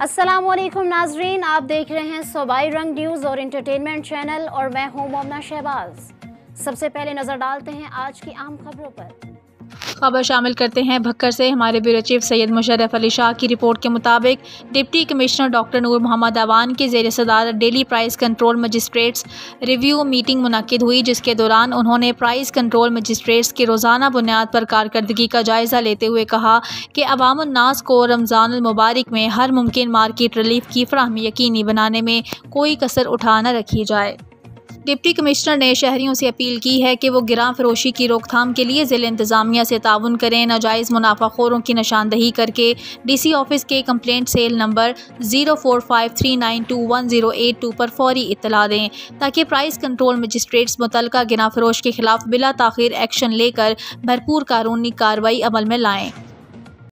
अस्सलामुअलैकुम नाजरीन, आप देख रहे हैं सूबाई रंग न्यूज़ और इंटरटेनमेंट चैनल और मैं हूं मोमना शहबाज। सबसे पहले नज़र डालते हैं आज की अहम खबरों पर। खबर शामिल करते हैं भक्कर से। हमारे ब्यूरो चीफ सैयद मुशर्रफ अली शाह की रिपोर्ट के मुताबिक deputy commissioner doctor Noor Muhammad Awan के ज़ेर सदारत daily price control magistrates review meeting मुनक्किद हुई, जिसके दौरान उन्होंने प्राइस कंट्रोल मजिस्ट्रेट्स की रोज़ाना बुनियाद पर कारकर्दगी का जायज़ा लेते हुए कहा कि अवामुन्नास को रमज़ानुल मुबारक में हर मुमकिन मार्केट रिलीफ की फराहमी यकीनी बनाने में कोई कसर उठा न रखी जाए। डिप्टी कमिश्नर ने शहरियों से अपील की है कि वो गिरां फरोशी की रोकथाम के लिए ज़िला इंतज़ामिया से ताउन करें। नाजायज़ मुनाफाखोरों की निशानदही करके DC ऑफिस के कंप्लेंट सेल नंबर 0453921082 पर फौरी इत्तला दें, ताकि प्राइस कंट्रोल मजिस्ट्रेट्स मुतल्लिका गिरां फरोश के खिलाफ बिला ताख़ीर एक्शन लेकर भरपूर कानूनी कार्रवाई अमल में लाएँ।